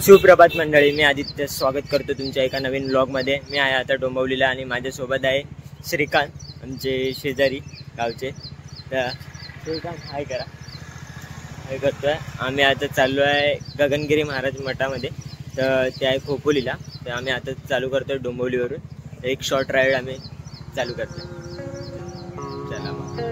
सुप्रभात मंडळी, मी आदित्य स्वागत करतो तुमच्या एका नवीन ब्लॉगमध्ये। मी आहे आता डोंबिवलीला आणि माझ्यासोबत आहे श्रीकांत, आमचे शेजारी गावचे। तर श्रीकांत हाय करा, हाय करतोय। आम्ही आता चाललो आहे गगनगिरी महाराज मठामध्ये, तर ते आहे खोपोलीला। तर आम्ही आता चालू करतोय डोंबिवलीवरून एक शॉर्ट राईड आम्ही चालू करतोय। चला मग।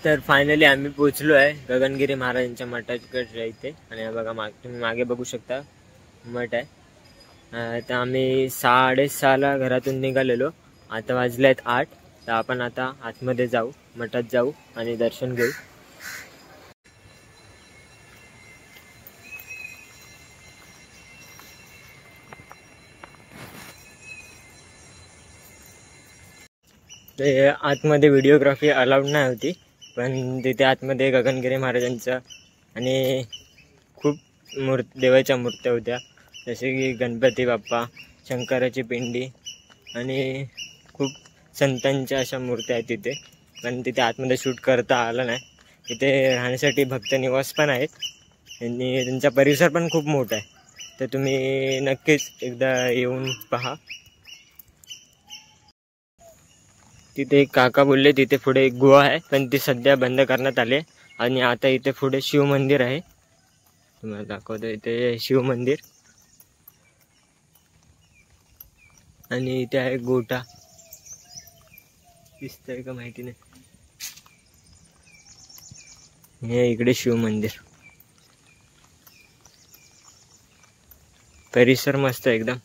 तर फायनली आम्ही पोहोचलो आहे गगनगिरी महाराजांच्या मठाकडे इथे। आणि बघा तुम्ही मागे बघू शकता मठ आहे। तर आम्ही 6:30ला घरातून निघालेलो, आता वाजले आहेत 8। तर आपण आता आतमध्ये जाऊ, मठात जाऊ आणि दर्शन घेऊ। ते आतमध्ये व्हिडिओग्राफी अलाउड नाही होती, पण तिथे आतमध्ये गगनगिरी महाराजांचं आणि खूप देवाच्या मूर्त्या होत्या, जसे की गणपती बाप्पा, शंकराची पिंडी आणि खूप संतांच्या अशा मूर्त्या आहेत तिथे। पण तिथे आतमध्ये शूट करता आलं नाही। तिथे राहण्यासाठी भक्त निवास पण आहेत आणि त्यांचा परिसर पण खूप मोठा आहे। तर तुम्ही नक्कीच एकदा येऊन पहा। तिथे एक काका बोलले तिथे पुढे एक गुहा आहे, पण ती सध्या बंद करण्यात आले। आणि आता इथे पुढे शिव मंदिर आहे, तुम्हाला दाखवतो। इथे शिव मंदिर आणि इथे आहे गोटा, दिसतंय का माहिती नाही। हे इकडे शिव मंदिर, परिसर मस्त एकदम।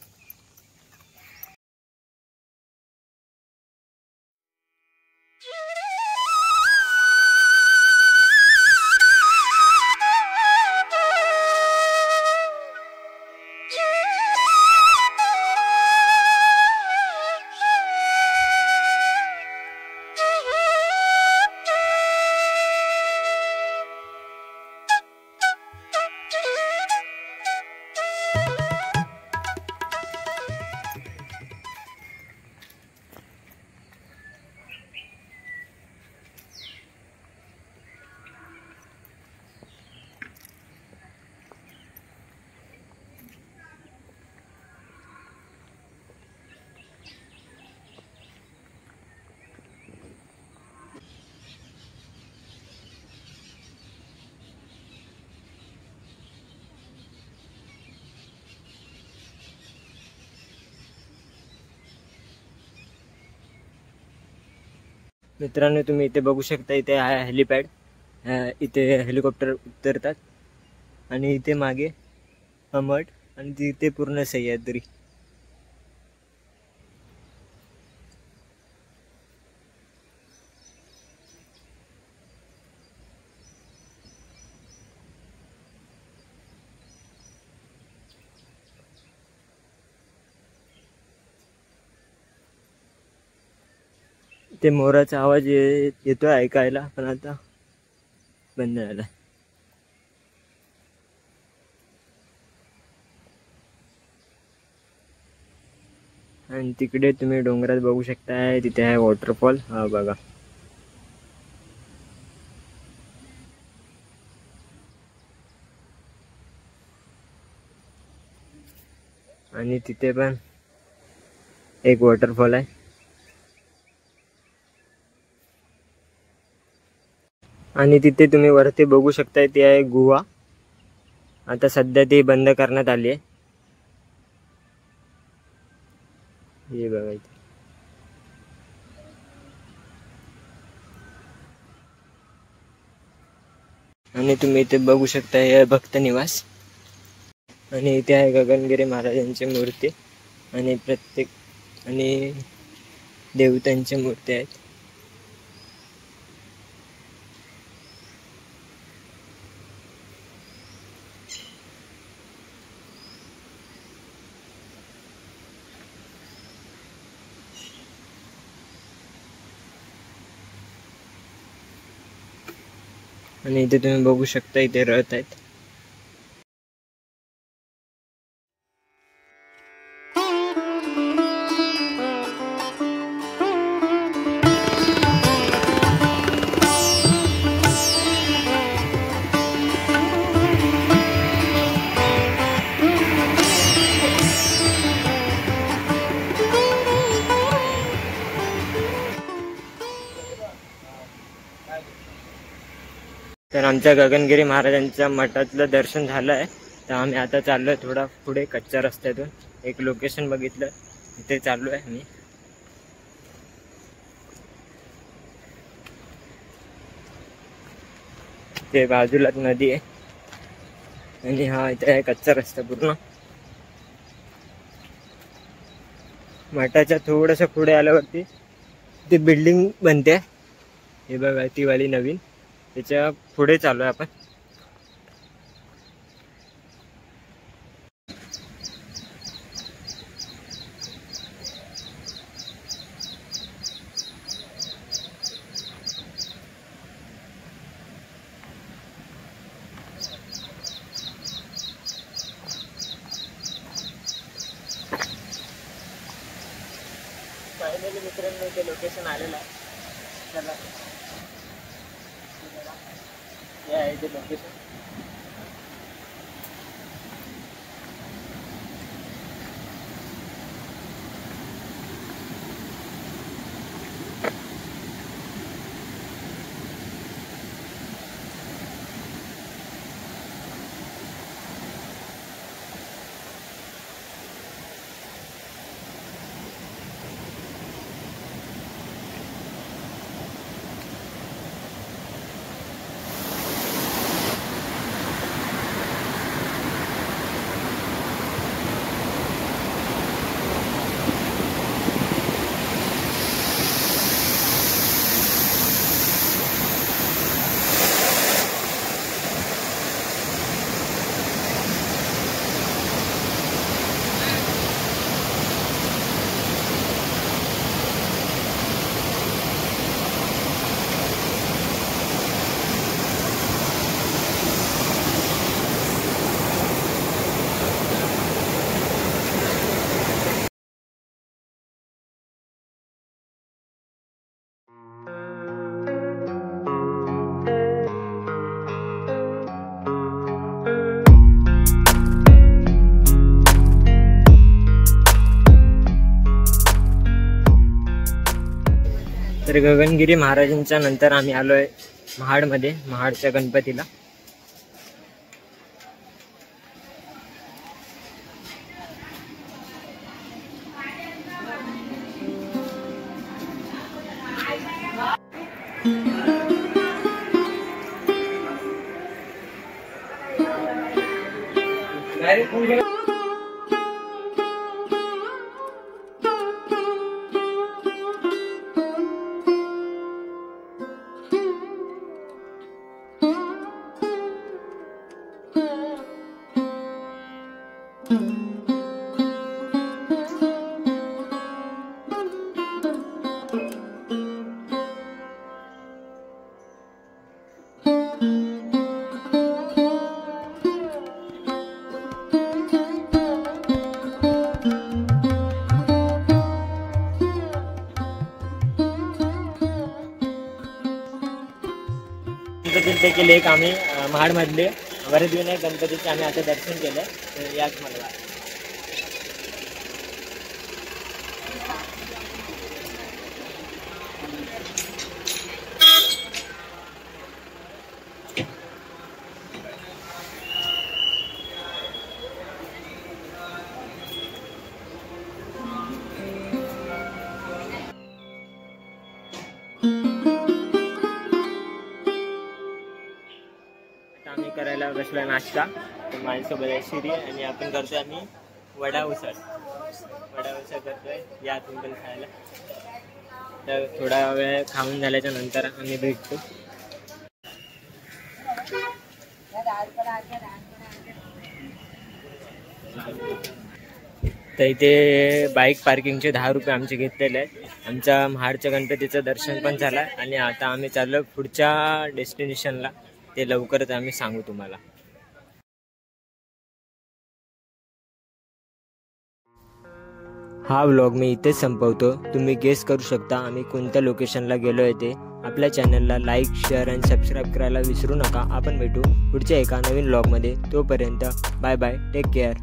मित्रांनो, तुम्ही इथे बघू शकता, इथे आहे हेलिपॅड। इथे हेलिकॉप्टर उतरतात आणि इथे मागे मठ आणि तिथे पूर्ण सह्याद्री। ते मोराचा आवाज येतोय ऐकायला, पण आता बंद झाला। आणि तिकडे तुम्ही डोंगरात बघू शकताय, तिथे आहे वॉटरफॉल, हा बघा। आणि तिथे पण एक वॉटरफॉल आहे। आणि तिथे तुम्ही वरती बघू शकताय ती आहे गुहा। आता सध्या ती बंद करण्यात आली आहे. हे बघायचं. आणि तुम्ही इथे बघू शकता हे भक्त निवास. आणि इथे आहे गगनगिरी महाराजांची मूर्ती आणि प्रत्येक आणि देवतांची मूर्ती आहेत. आणि इथे तुम्ही बघू शकता इथे रथ आहेत. तर आमच्या गगनगिरी महाराजांच्या मठातलं दर्शन झालं आहे. तर आम्ही आता चाललोय थोडा पुढे कच्च्या रस्त्यातून. एक लोकेशन बघितलं तिथे चाललो आहे मी. ते बाजूलाच नदी आहे आणि हा इथे आहे कच्चा रस्ता पूर्ण. मठाच्या थोडंसं पुढे आल्यावरती ती बिल्डिंग बनते. हे बघा ती वाली नवीन, त्याच्या पुढे चालू आहे आपण. फायनली मित्रांनो ते लोकेशन आलेलं आहे. चला हे आहे ते लोकेशन. तर गगनगिरी महाराजांच्या नंतर आम्ही आलोय महाडमध्ये, महाडच्या गणपतीला. गणपतीपैकी एक आम्ही महाडमधले वरदविनायक गणपतीचे आम्ही आता दर्शन केलं. तर याच मला करायला बसला नाश्ता. तर माझ्यासोबत आहे शिरी आणि आपण करतोय आम्ही वडा उसळ करतोय. या तुम्ही पण खायला. तर थोडा वेळ खाऊन झाल्याच्या नंतर आम्ही भेटतो. तर इथे बाईक पार्किंगचे 10 रुपये आमचे घेतलेले आहेत. आमच्या महाडच्या गणपतीचं दर्शन पण झालं आणि आता आम्ही चाललो पुढच्या डेस्टिनेशनला. ते लवकरच आम्ही सांगू तुम्हाला. हा व्लॉग मी इथेच संपवतो. तुम्ही गेस करू शकता आम्ही कोणत्या लोकेशनला गेलो आहे ते. आपल्या चॅनलला लाईक, शेअर आणि सबस्क्राईब करायला विसरू नका. आपण भेटू पुढच्या एका नवीन व्लॉगमध्ये. तोपर्यंत बाय बाय, टेक केअर.